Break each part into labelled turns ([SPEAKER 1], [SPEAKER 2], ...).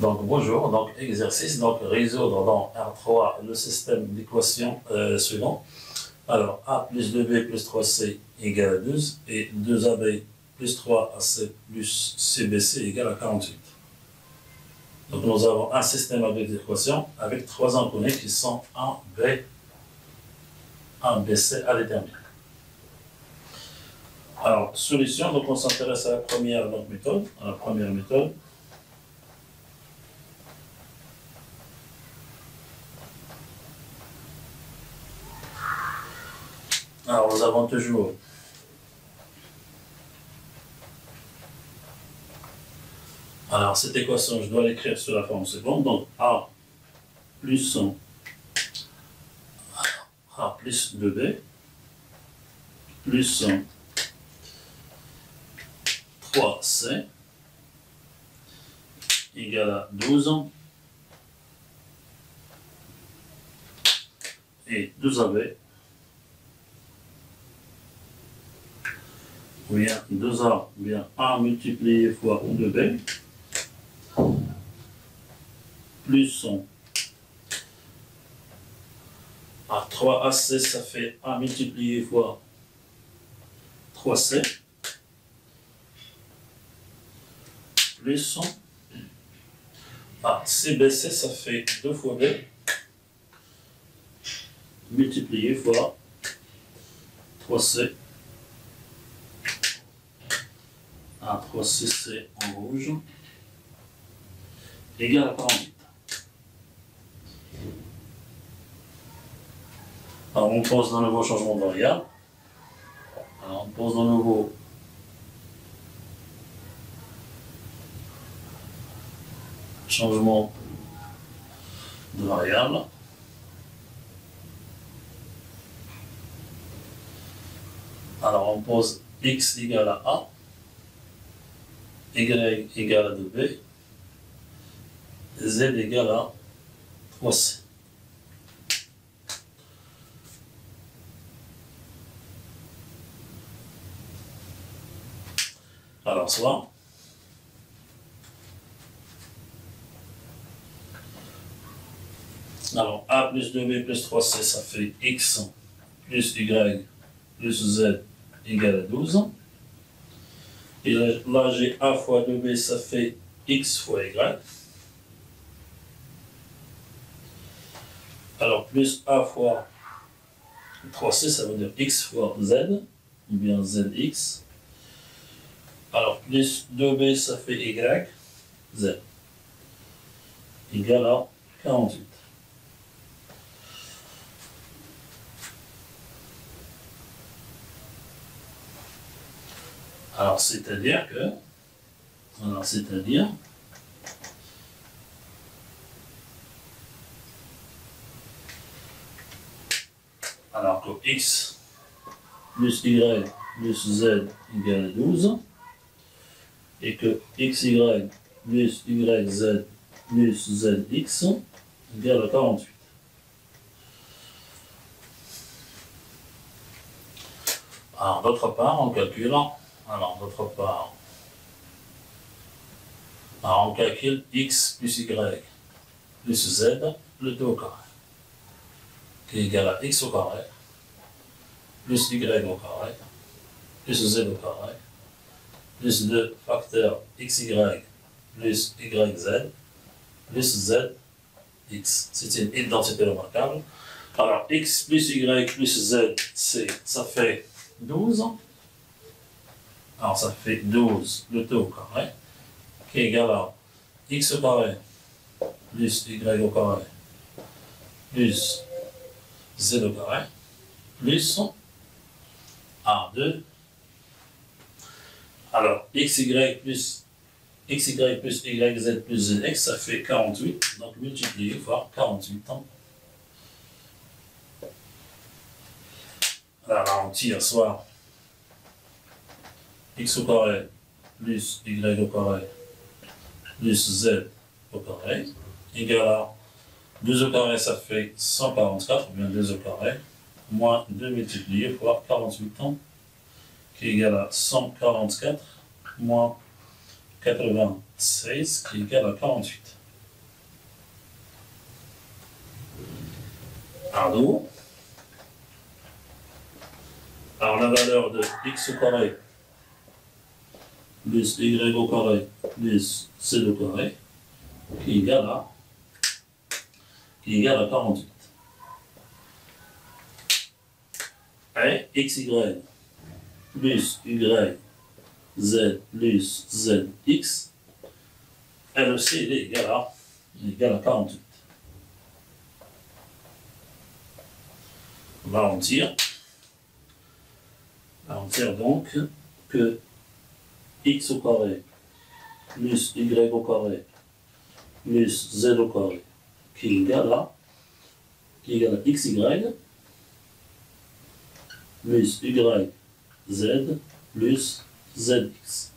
[SPEAKER 1] Donc bonjour, donc exercice, donc résoudre dans R3 le système d'équations suivant. Alors A plus 2B plus 3C égale à 12 et 2AB plus 3AC plus CBC égale à 48. Donc nous avons un système avec des équations avec trois inconnus qui sont 1B, 1BC à déterminer. Alors solution, donc on s'intéresse à la première méthode, Alors, nous avons toujours cette équation, je dois l'écrire sous la forme suivante. Donc, A plus 2B plus 3C égale à 12 et 2AB ou bien 2A ou bien 1 multiplié fois 2B plus 3AC, ça fait 1 multiplié fois 3C plus CBC, ça fait 2 fois B multiplié fois 3C. 3C, c'est en rouge, égale à 48. Alors on pose un nouveau changement de variable. Alors on pose un nouveau changement de variable. Alors on pose x égale à A, y égale à 2b, z égale à 3c. Alors soit A plus 2b plus 3c, ça fait x plus y plus z égale à 12. Et là, j'ai A fois 2B, ça fait X fois Y. Alors, plus A fois 3C, ça veut dire X fois Z, ou bien ZX. Alors, plus 2B, ça fait Y, Z, égale à 48. Alors, c'est-à-dire que x plus y plus z égale à 12 et que xy plus yz plus zx égale à 48. Alors, d'autre part, on calcule. On calcule x plus y plus z, le 2 au carré, qui est égal à x au carré, plus y au carré, plus z au carré, plus 2 facteur xy plus yz, plus z, x. C'est une identité remarquable. Alors, x plus y plus z, ça fait 12. Alors, ça fait 12 le 2 au carré, qui est égal à x au carré plus y au carré plus z au carré plus 2. Alors, xy plus yz plus zx, ça fait 48, donc multiplié par 48. Alors, on tire soit x au carré plus y au carré plus z au carré égale à 2 au carré, ça fait 144, ou bien 2 au carré, moins 2 multiplié par 48 qui est égal à 144 moins 96 qui est égal à 48. Alors, la valeur de x au carré plus y au carré plus z au carré qui est égal à 48. Et xy plus y z plus zx, elle aussi elle est égale à 48. On va en dire donc que x au carré plus y au carré plus z au carré qui est égal à xy plus yz plus zx.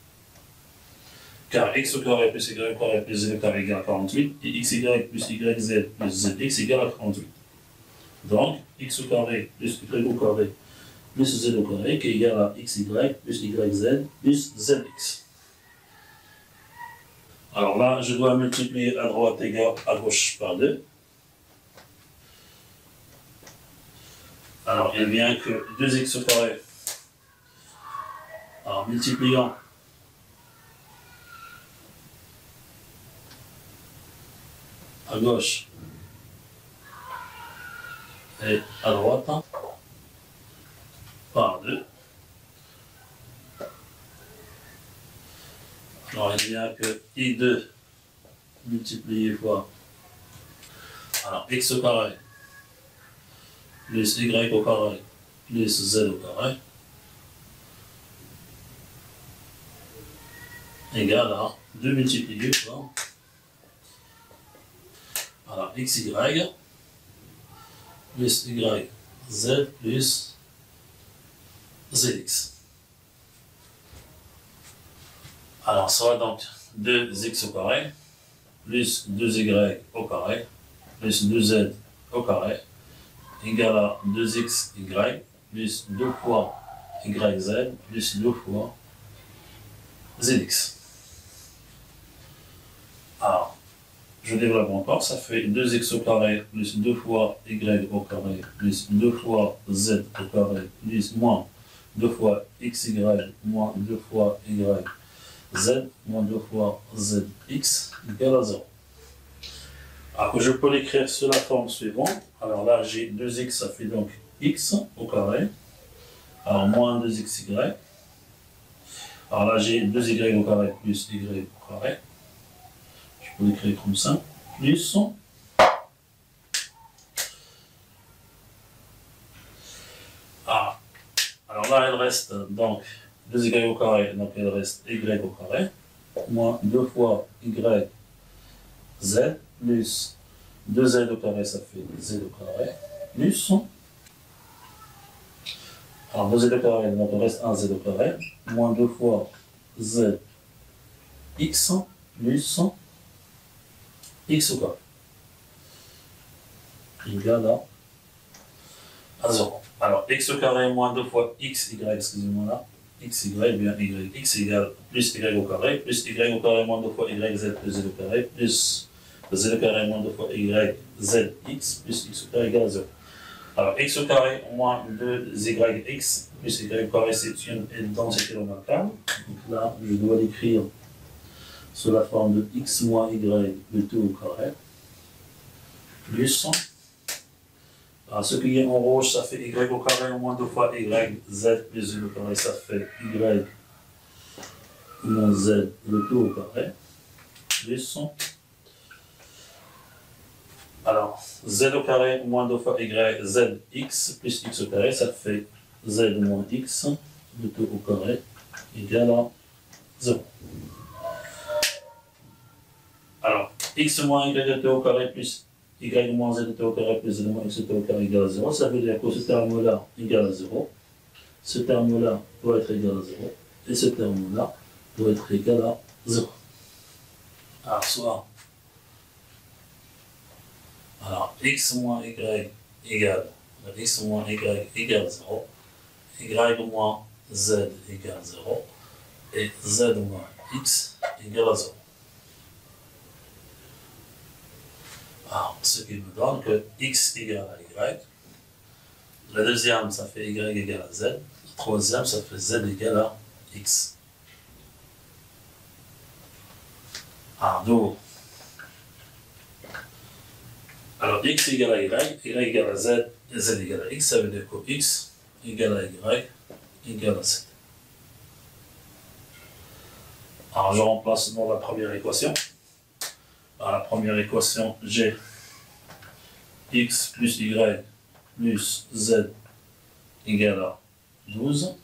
[SPEAKER 1] Car x au carré plus y au carré plus z au carré égale à 48 et xy plus yz plus zx égale à 48. Donc, x au carré plus y au carré plus z au carré qui est égal à xy plus yz plus zx. Alors là, je dois multiplier à droite égale à gauche par 2. Alors, il vient que 2x au carré. Alors, multipliant à gauche et à droite par 2. Alors, il n'y a que i2 multiplié fois x au carré plus y au carré plus z au carré égale à 2 multiplié fois xy plus yz plus zx. Alors, ça va donc 2x au carré plus 2y au carré plus 2z au carré égale à 2xy plus 2 fois yz plus 2 fois zx. Alors, je développe encore, ça fait 2x au carré plus 2 fois y au carré plus 2 fois z au carré plus moins 2 fois xy moins 2 fois y z moins 2 fois zx égale à 0. Alors, je peux l'écrire sous la forme suivante. Alors là, j'ai 2x, ça fait donc x au carré. Alors, moins 2xy. Alors là, j'ai 2y au carré plus y au carré. Je peux l'écrire comme ça. Plus. Ah. Alors là, il reste donc 2y au carré, donc il reste y au carré. Moins 2 fois y z plus 2z au carré, ça fait z au carré, plus, alors 2z au carré, donc il reste 1z au carré, moins 2 fois z x plus x au carré, égale à 0. Alors x au carré moins 2 fois xy, excusez-moi là, xy bien yx égale plus y au carré, plus y au carré moins 2 fois yz plus z au carré, plus z au carré moins 2 fois y zx plus x au carré égale à 0. Alors x au carré moins 2yx plus y au carré, c'est une identité remarquable. Donc là, je dois l'écrire sous la forme de x moins y de tout au carré plus. Alors, ce qui est en rouge, ça fait y au carré moins 2 fois y z plus z au carré, ça fait y moins z le tout au carré plus. Alors, z au carré moins 2 fois y zx plus x au carré, ça fait z moins x le tout au carré égale à 0. Alors, x moins y de tout au carré plus y moins z de tout au carré plus z moins x de tout au carré égale à 0. Ça veut dire que ce terme-là égale à 0. Ce terme-là doit être égal à 0. Et ce terme-là doit être égal à 0. Alors, soit x moins y égale x moins y égale 0, y moins z égale 0, et z moins x égale à 0. Alors, ce qui me donne que x égale à y, La deuxième, ça fait y égale à z. La troisième, ça fait z égale à x. Alors, x égale à y égale à z, et z égale à x, ça veut dire que x égale à y égale à z. Alors, je remplace dans la première équation. Dans la première équation, j'ai x plus y plus z égale à 12.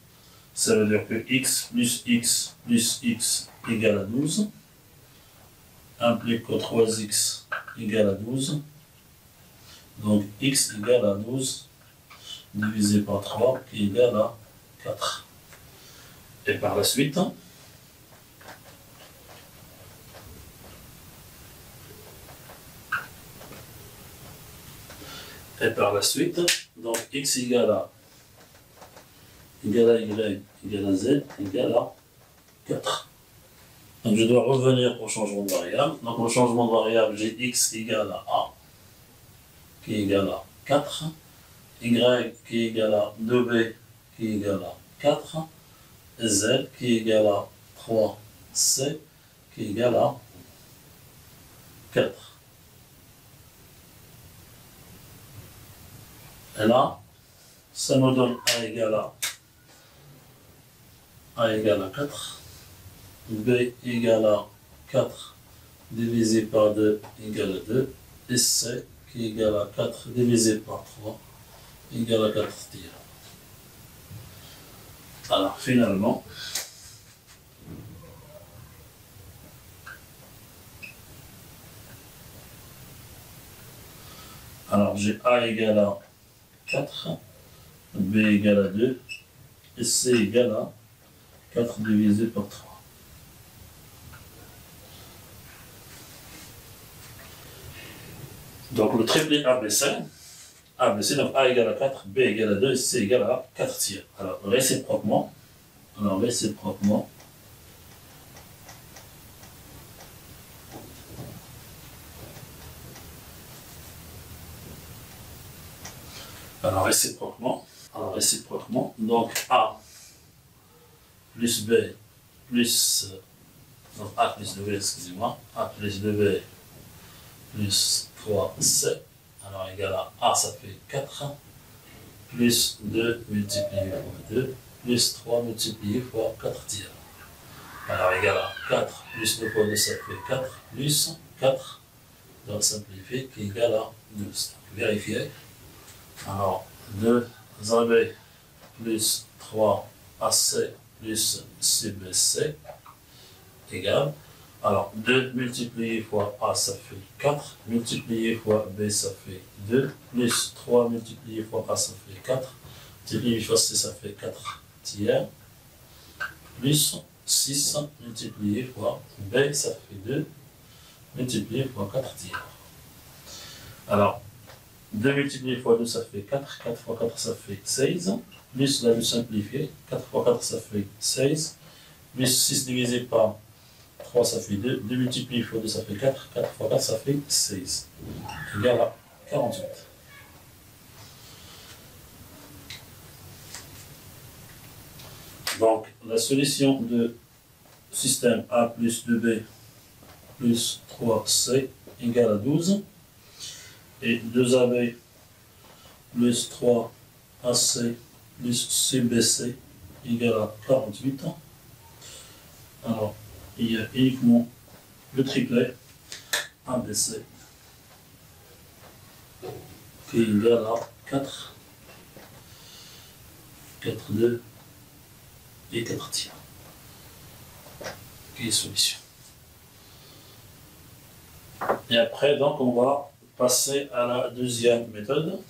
[SPEAKER 1] Ça veut dire que x plus x plus x égale à 12 implique que 3x égale à 12. Donc x égale à 12 divisé par 3 qui égale à 4. Et par la suite, donc x égale à y égale à z égale à 4. Donc je dois revenir au changement de variable. Donc le changement de variable, j'ai x égale à a qui égale à 4, y qui égale à 2b qui égale à 4, et z qui égale à 3c qui égale à 4. Et là, ça me donne a égale à 4, b égale à 4 divisé par 2 égale à 2, et c qui égale à 4 divisé par 3 égale à 4 tiers. Alors finalement, j'ai a égale à 4, b égale à 2, et c égale à 4 divisé par 3. Donc le triplet ABC, donc A égale à 4, B égale à 2, et C égale à 4 tiers. Alors réciproquement, donc A plus B plus, donc A plus 2B, excusez-moi, A plus 2B plus 3C, alors égal à A, ça fait 4, plus 2 multiplié fois 2, plus 3 multiplié fois 4 tiers. Alors égal à 4 plus 2 fois 2, ça fait 4, plus 4, donc simplifié, qui est égal à 12. Donc vérifier. Alors 2 AB plus 3 AC plus CBC égale. Alors 2 multiplié fois A, ça fait 4, multiplié fois B, ça fait 2, plus 3 multiplié fois A, ça fait 4, multiplié fois C, ça fait 4 tiers, plus 6 multiplié fois B, ça fait 2, multiplié fois 4 tiers. Alors 2 multiplié fois 2, ça fait 4, 4 fois 4, ça fait 16, plus la 2 simplifiée, 4 fois 4, ça fait 16, plus 6 divisé par 3, ça fait 2, 2 multiplié fois 2, ça fait 4, 4 fois 4, ça fait 16, égal à 48. Donc, la solution de système A plus 2B plus 3C égale à 12, et 2AB plus 3AC plus CBC égale à 48. Alors, il y a uniquement le triplet ABC qui est égal à 4, 4, 2 et 4 tiers, qui est solution. Et après, donc, on va passer à la deuxième méthode.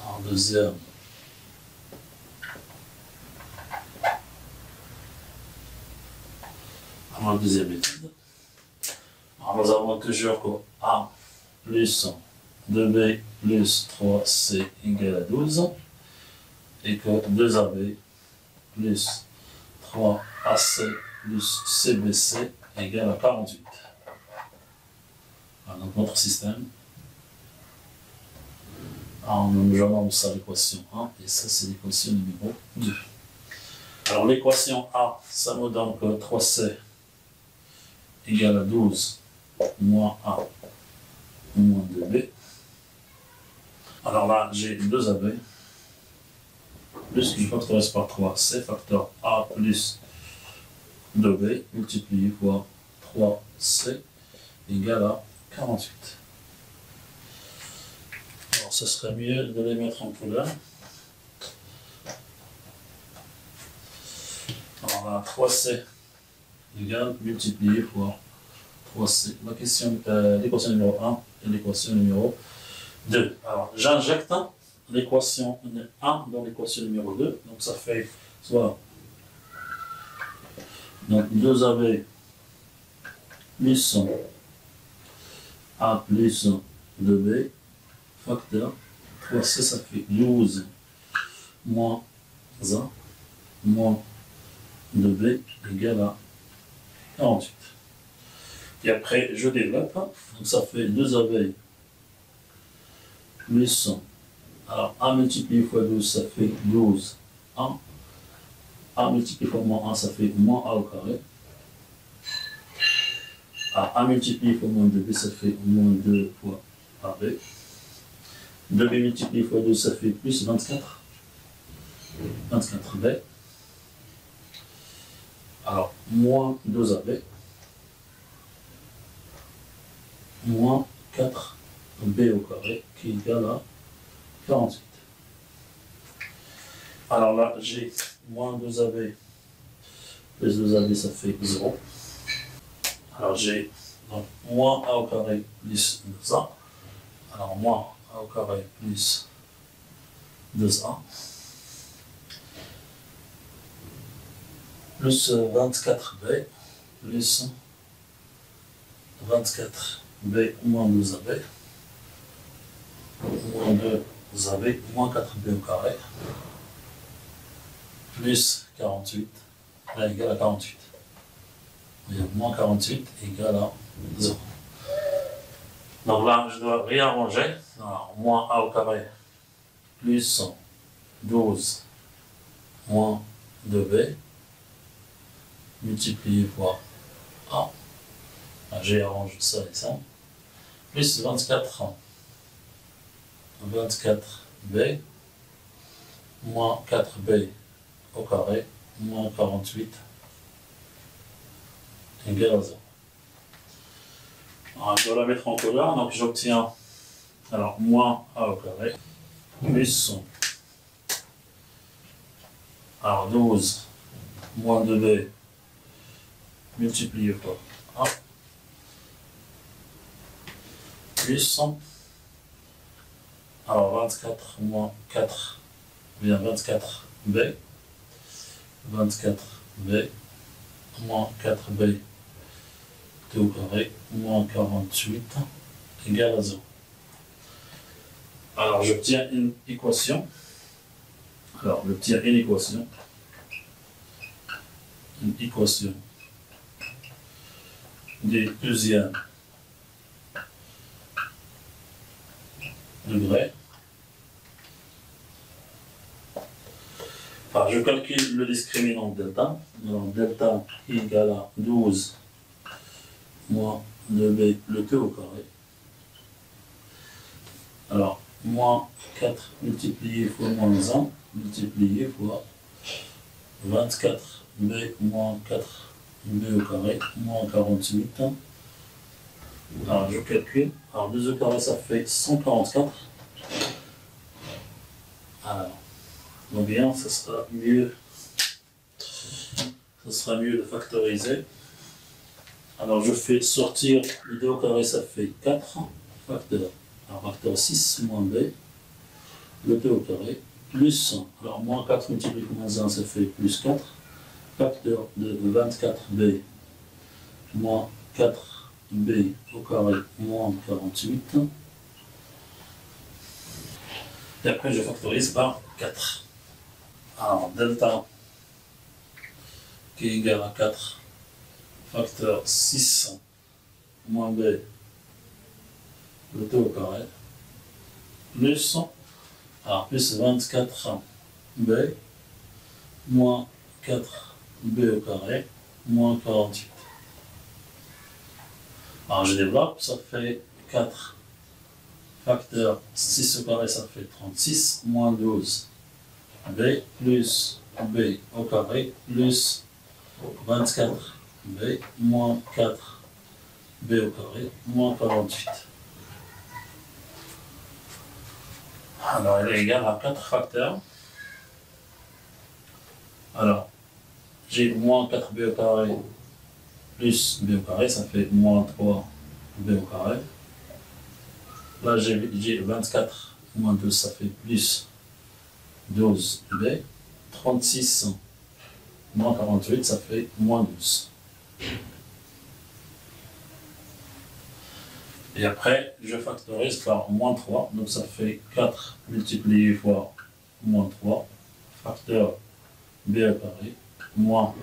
[SPEAKER 1] En deuxième méthode. Alors, nous avons toujours que A plus 2B plus 3C égale à 12 et que 2AB plus 3AC plus CBC égale à 48. Alors, donc notre système, nous allons ça l'équation 1 et ça c'est l'équation numéro 2. Alors l'équation A, ça nous donne que 3C égale à 12 moins A moins 2B. Alors là, j'ai 2AB plus que je factorise par 3C, facteur A plus 2B multiplié par 3C égale à 48. Alors, ce serait mieux de les mettre en couleur. Alors là, 3C égale multiplié par 3C. L'équation numéro 1 et l'équation numéro 2. Alors, j'injecte l'équation 1 dans l'équation numéro 2. Donc, ça fait soit donc 2AB plus A plus 2B facteur 3C, ça fait 12 moins 1 moins 2B égale à 48. Et après, je développe. Donc, ça fait 2AB plus 1. Alors, A multiplié fois 12, ça fait 12 A. A multiplié fois moins 1, ça fait moins A au carré. A multiplié fois moins 2B, ça fait moins 2 fois AB. 2B multiplié fois 2, ça fait plus 24. 24B. Alors, moins 2AB. Moins 4B au carré, qui est égal à 48. Alors là, j'ai moins 2AB plus 2AB, ça fait 0. Alors j'ai donc moins A au carré plus 2A. Alors moins A au carré plus 2A. Plus 24B plus 24B moins 2AB. Moins 2AB moins 4B au carré. Plus 48, là égale à 48. Moins 48 égale à 0. Donc là, je dois réarranger. Alors, moins A au carré plus 12 moins 2B multiplié par A. J'ai arrangé ça et ça. Plus 24B moins 4B au carré moins 48 égale à 0. Alors, je dois la mettre en couleur, donc j'obtiens alors moins A au carré plus alors 12 moins 2B multiplié par A plus alors 24 moins 4 bien 24B 24B moins 4B au carré moins 48 égale à 0. Alors j'obtiens une équation. Alors j'obtiens une équation. Une équation du deuxième degré. Alors je calcule le discriminant delta. Alors delta égale à 12 moins 2B le tout au carré. Alors, moins 4 multiplié fois moins 1 multiplié fois 24B moins 4B au carré moins 48. Alors, je calcule. Alors, 2 au carré, ça fait 144. Alors, donc bien, ça sera mieux de factoriser. Alors je fais sortir le 2 au carré, ça fait 4 facteur. Alors facteur 6 moins B, le 2 au carré, plus 1. Alors moins 4 multiplié par moins 1, ça fait plus 4. Facteur de 24B moins 4B au carré moins 48. Et après je factorise par 4. Alors delta qui est égal à 4 facteur 6 moins b, le tout au carré, plus 24b moins 4b au carré moins 48. Alors je développe, ça fait 4 facteur 6 au carré, ça fait 36 moins 12 b plus b au carré plus 24 b moins 4 b au carré moins 48. Alors elle est égale à 4 facteurs. Alors j'ai moins 4b au carré plus b au carré, ça fait moins 3b au carré. Là j'ai 24 moins 12, ça fait plus 12b. 36 moins 48, ça fait moins 12. Et après, je factorise par moins 3, donc ça fait 4 multiplié fois moins 3, facteur b au carré, moins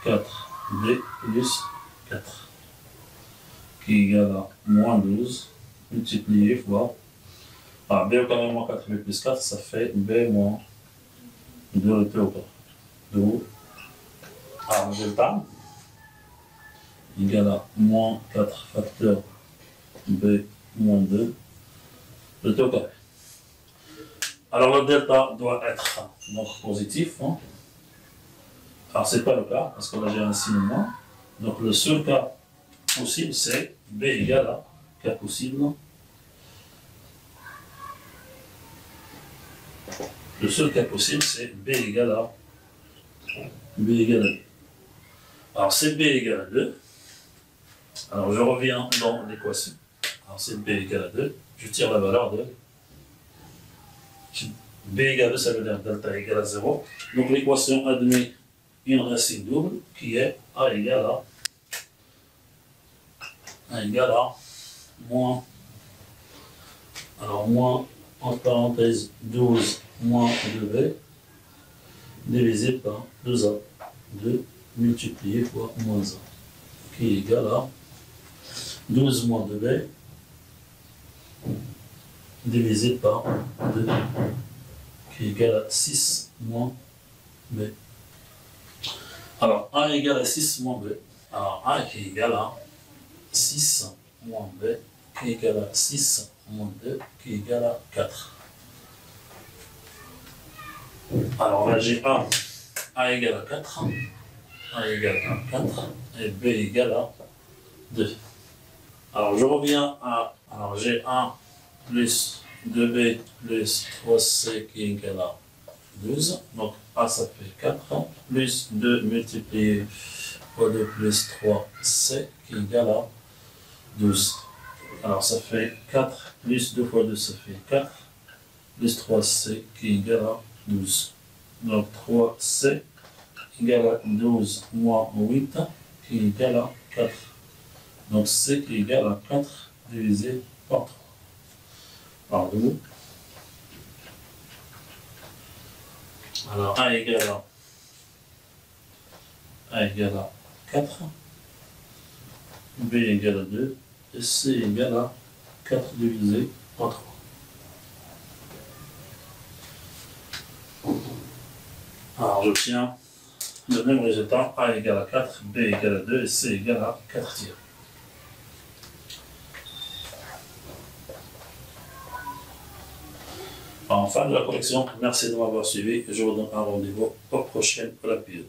[SPEAKER 1] 4b plus 4, qui est égal à moins 12, multiplié fois, b au carré moins 4b plus 4, ça fait b moins 2 au carré. Donc, résultat, égal à moins 4 facteur b moins 2, le tout au carré. Alors le delta doit être donc positif. Hein. Alors ce n'est pas le cas, parce que là j'ai un signe moins. Donc le seul cas possible, c'est b égale à cas possible. Le seul cas possible, c'est b égale à 2. Alors c'est b égale à 2. Alors je reviens dans l'équation. Alors c'est b égale à 2. Je tire la valeur de b égale à 2, ça veut dire delta égale à 0. Donc l'équation admet une racine double qui est a égale à moins, alors moins en parenthèse 12 moins 2b divisé par 2a, 2 multiplié fois moins 1, qui est égal à 12 moins 2b divisé par 2, qui est égal à 6 moins b. Alors a égale à 6 moins b. Alors a qui est égal à 6 moins b, qui est égal à 6 moins 2, qui est égal à 4. Alors là j'ai a égale à 4, a égale à 4, et b égale à 2. Alors je reviens à, alors j'ai 1 plus 2b plus 3c qui est égal à 12, donc a ça fait 4, plus 2 multiplié fois 2 plus 3c qui est égal à 12. Alors ça fait 4 plus 2 fois 2, ça fait 4, plus 3c qui est égal à 12. Donc 3c égale à 12 moins 8 qui est égal à 4. Donc c qui est égal à 4 divisé par 3. Par 2. Alors a égale à 4, b égale à 2, et c égale à 4 divisé par 3. Alors j'obtiens le même résultat, a égale à 4, b égale à 2 et c égale à 4 tiers. En fin de la collection, merci de m'avoir suivi et je vous donne un rendez-vous aux prochaines Olympiades.